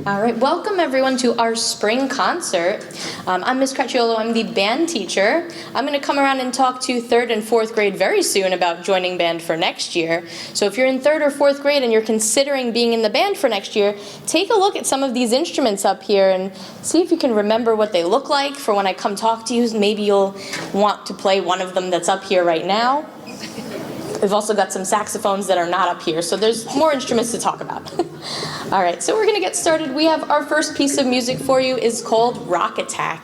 All right, welcome everyone to our spring concert. I'm Miss Cracciolo, I'm the band teacher. I'm gonna come around and talk to 3rd and 4th grade very soon about joining band for next year. So if you're in 3rd or 4th grade and you're considering being in the band for next year, take a look at some of these instruments up here and see if you can remember what they look like for when I come talk to you. Maybe you'll want to play one of them that's up here right now. We've also got some saxophones that are not up here, so there's more instruments to talk about. All right, so we're going to get started. We have our first piece of music for you is called Rock Attack.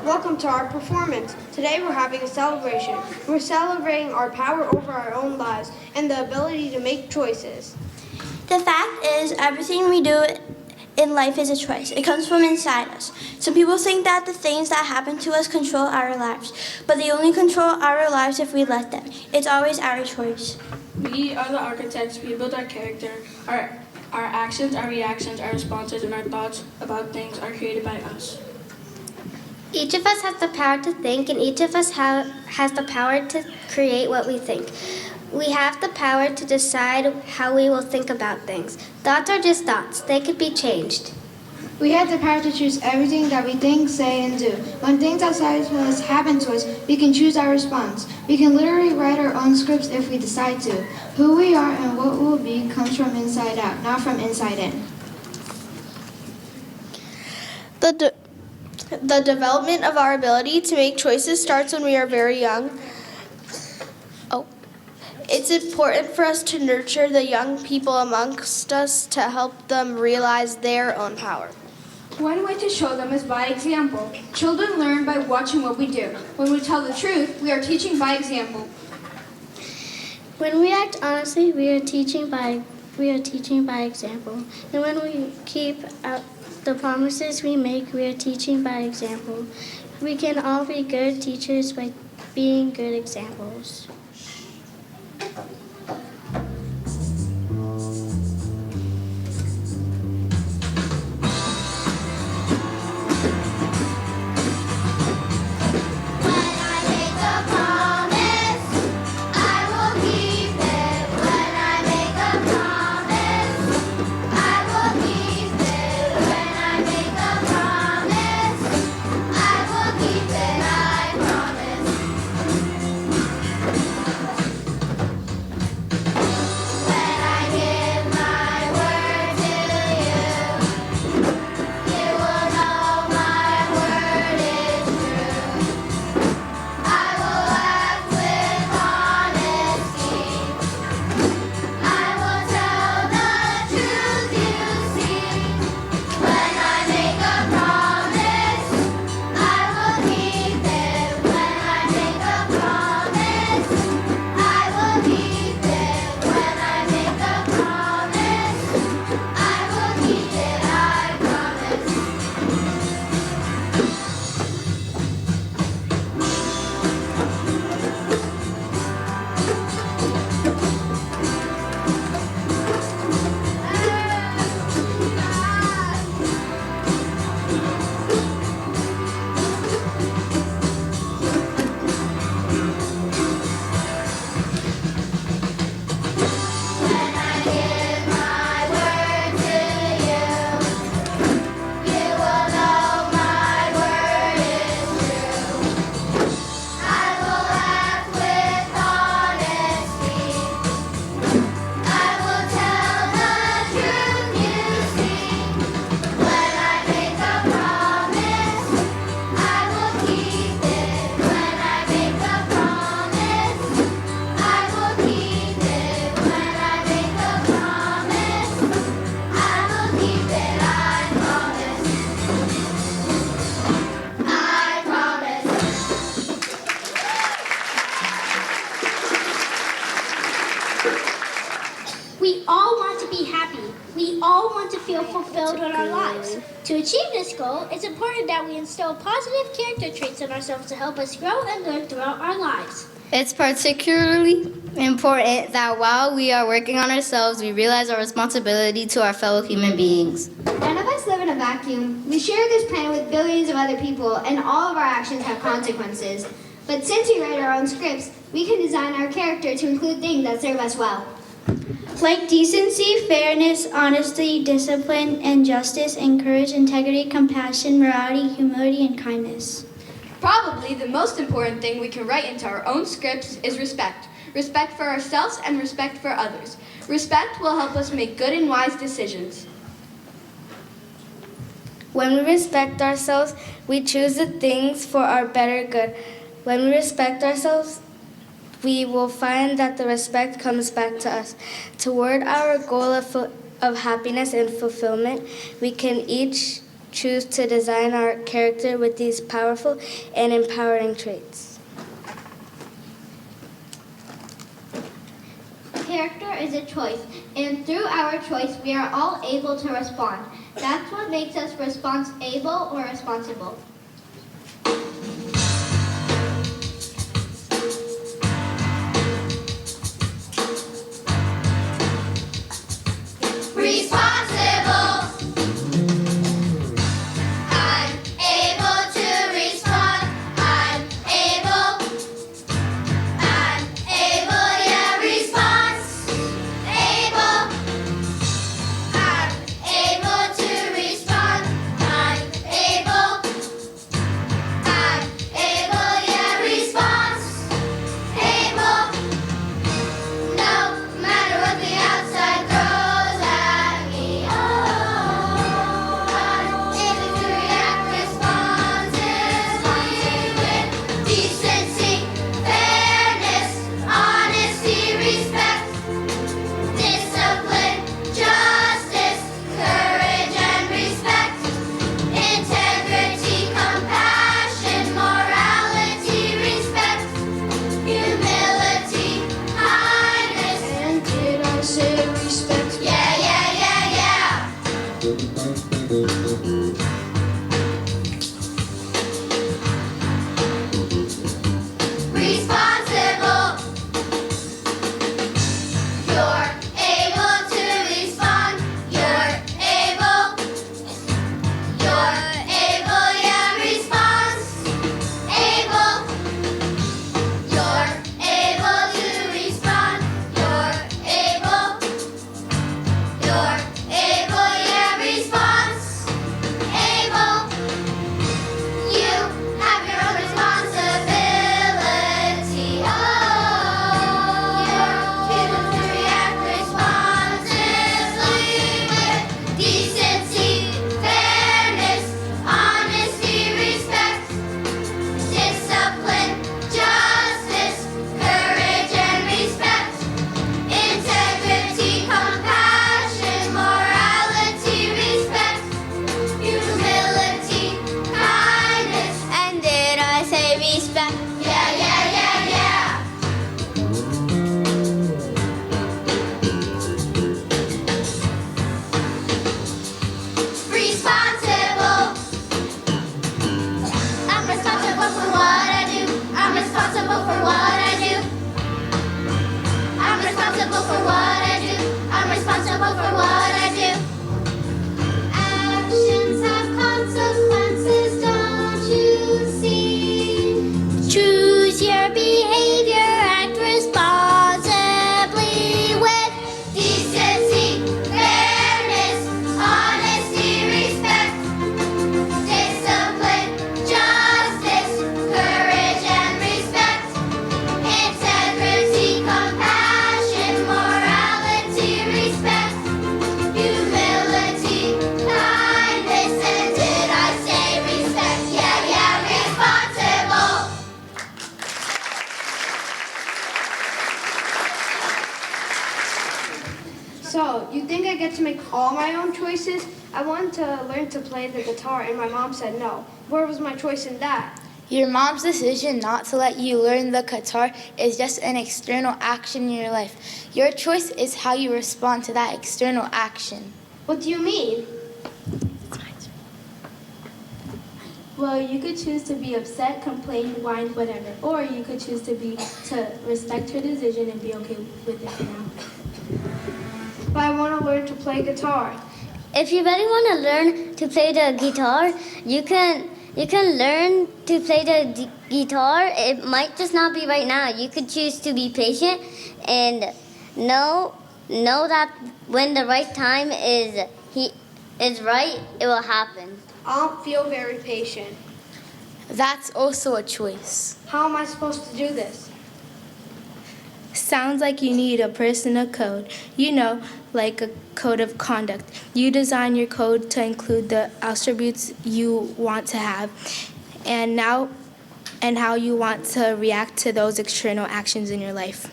Welcome to our performance. Today we're having a celebration. We're celebrating our power over our own lives and the ability to make choices. The fact is, everything we do in life is a choice. It comes from inside us. Some people think that the things that happen to us control our lives, but they only control our lives if we let them. It's always our choice. We are the architects. We build our character. Our actions, our reactions, our responses, and our thoughts about things are created by us. Each of us has the power to think, and each of us has the power to create what we think. We have the power to decide how we will think about things. Thoughts are just thoughts. They could be changed. We have the power to choose everything that we think, say, and do. When things outside of us happen to us, we can choose our response. We can literally write our own scripts if we decide to. Who we are and what we'll be comes from inside out, not from inside in. The development of our ability to make choices starts when we are very young. It's important for us to nurture the young people amongst us to help them realize their own power. One way to show them is by example. Children learn by watching what we do. When we tell the truth, we are teaching by example. When we act honestly, we are teaching by example. And when we keep the promises we make, we are teaching by example. We can all be good teachers by being good examples. achieve this goal, it's important that we instill positive character traits in ourselves to help us grow and learn throughout our lives. It's particularly important that while we are working on ourselves, we realize our responsibility to our fellow human beings. None of us live in a vacuum. We share this planet with billions of other people, and all of our actions have consequences. But since we write our own scripts, we can design our character to include things that serve us well. Like decency, fairness, honesty, discipline, and justice, and courage, integrity, compassion, morality, humility, and kindness. Probably the most important thing we can write into our own scripts is respect. Respect for ourselves and respect for others. Respect will help us make good and wise decisions. When we respect ourselves, we choose the things for our better good. When we respect ourselves, we will find that the respect comes back to us. Toward our goal of happiness and fulfillment, we can each choose to design our character with these powerful and empowering traits. Character is a choice, and through our choice, we are all able to respond. That's what makes us responsible or responsible. So, you think I get to make all my own choices? I wanted to learn to play the guitar, and my mom said no. Where was my choice in that? Your mom's decision not to let you learn the guitar is just an external action in your life. Your choice is how you respond to that external action. What do you mean? Well, you could choose to be upset, complain, whine, whatever. Or you could choose to respect her decision and be okay with it for now. But I want to learn to play guitar. If you really want to learn to play the guitar, you can learn to play the guitar. It might just not be right now. You could choose to be patient and know that when the right time is right, it will happen. I don't feel very patient. That's also a choice. How am I supposed to do this? Sounds like you need a personal code. Like a code of conduct. You design your code to include the attributes you want to have and how you want to react to those external actions in your life.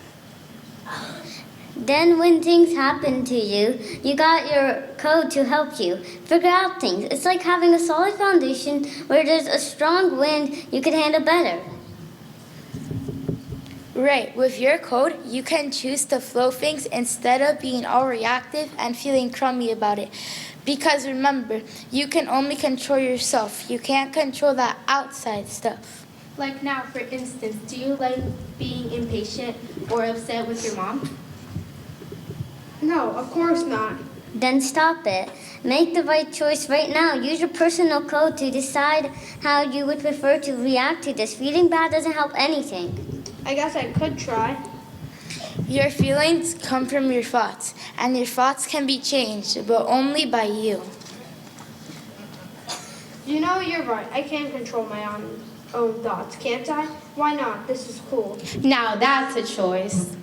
Then when things happen to you, you got your code to help you figure out things. It's like having a solid foundation where there's a strong wind you can handle better. Right, with your code, you can choose to flow things instead of being all reactive and feeling crummy about it. Because remember, you can only control yourself. You can't control that outside stuff. Like now, for instance, do you like being impatient or upset with your mom? No, of course not. Then stop it. Make the right choice right now. Use your personal code to decide how you would prefer to react to this. Feeling bad doesn't help anything. I guess I could try. Your feelings come from your thoughts, and your thoughts can be changed, but only by you. You know, you're right. I can control my own thoughts, can't I? Why not? This is cool. Now that's a choice.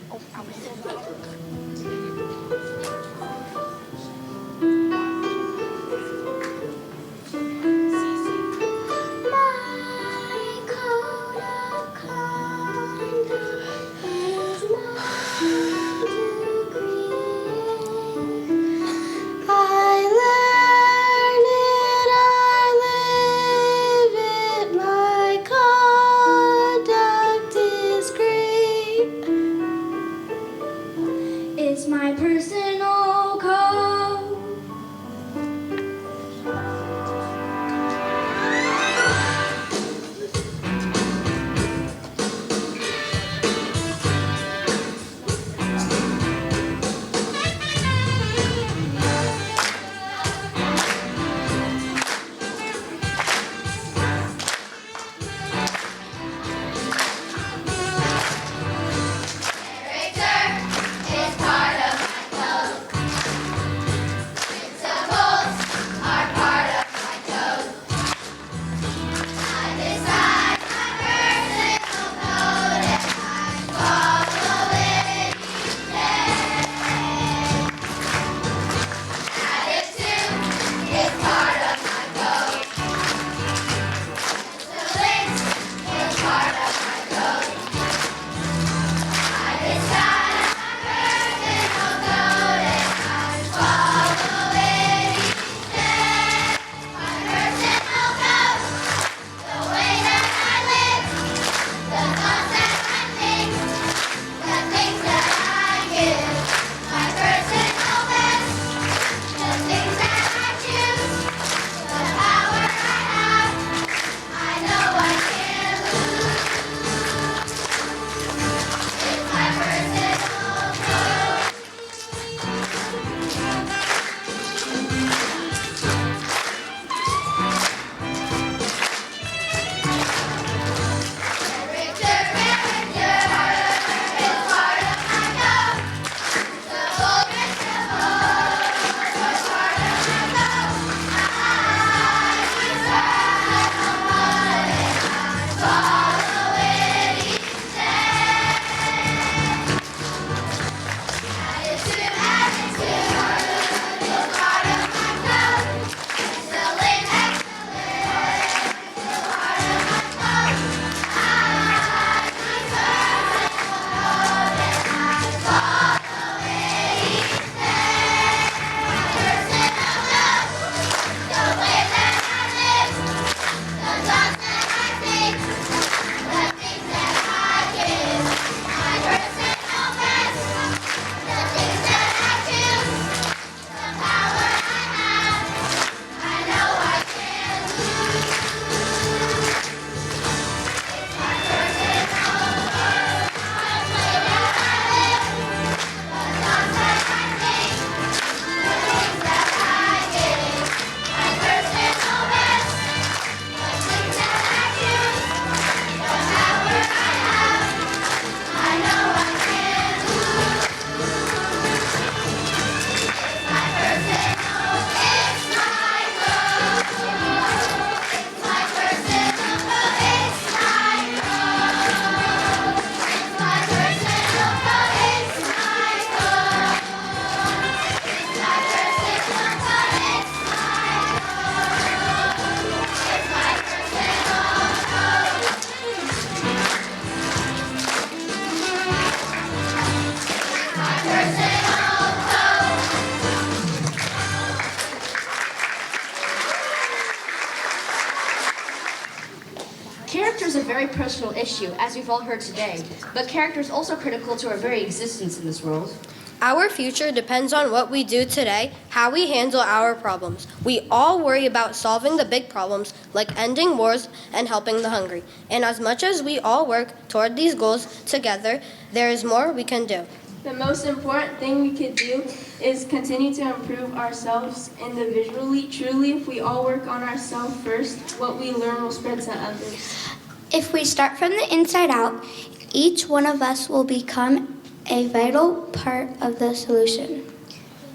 Character is a very personal issue, as we've all heard today, but character is also critical to our very existence in this world. Our future depends on what we do today, how we handle our problems. We all worry about solving the big problems, like ending wars and helping the hungry. And as much as we all work toward these goals together, there is more we can do. The most important thing we could do is continue to improve ourselves individually. Truly, if we all work on ourselves first, what we learn will spread to others. If we start from the inside out, each one of us will become a vital part of the solution.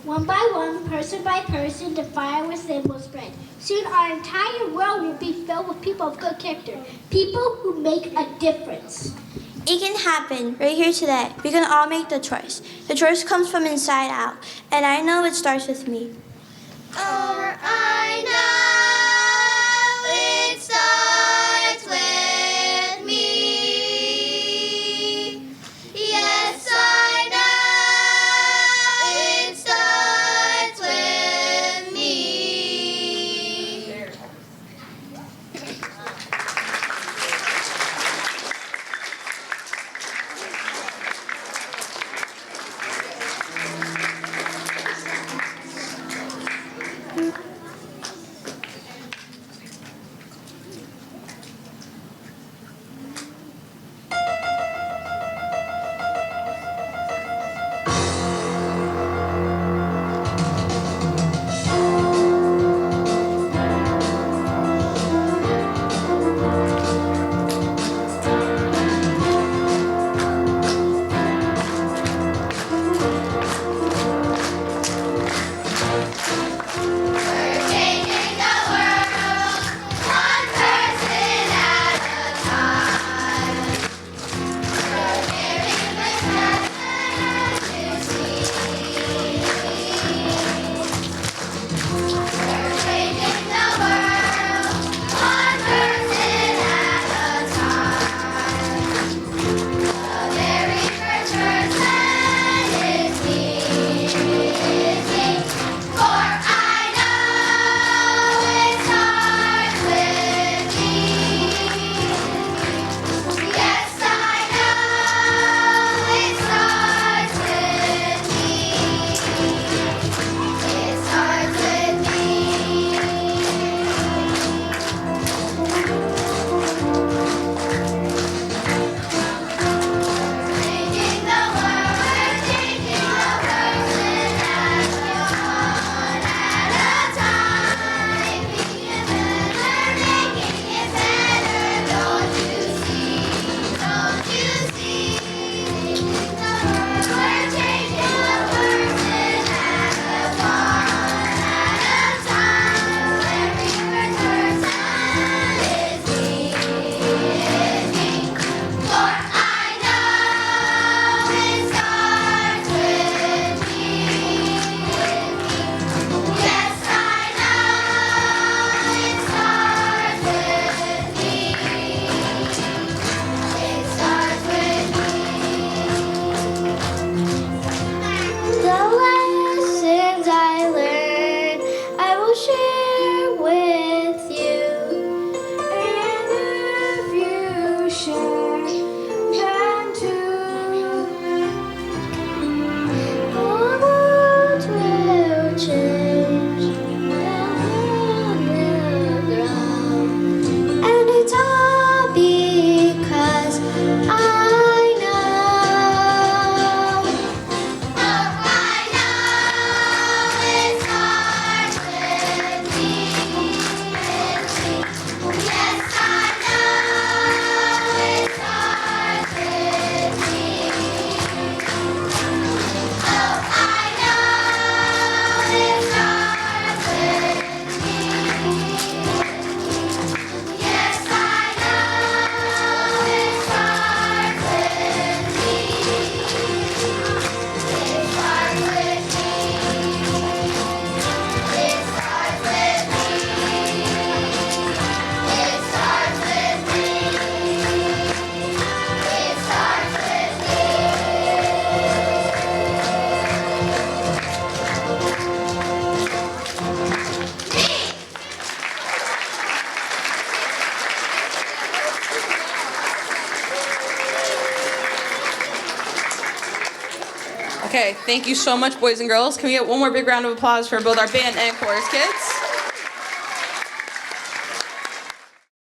One by one, person by person, the fire within will spread. Soon our entire world will be filled with people of good character, people who make a difference. It can happen right here today. We can all make the choice. The choice comes from inside out, and I know it starts with me. I know it starts with me. Yes, I know it starts with me. Okay, thank you so much, boys and girls. Can we get one more big round of applause for both our band and chorus kids?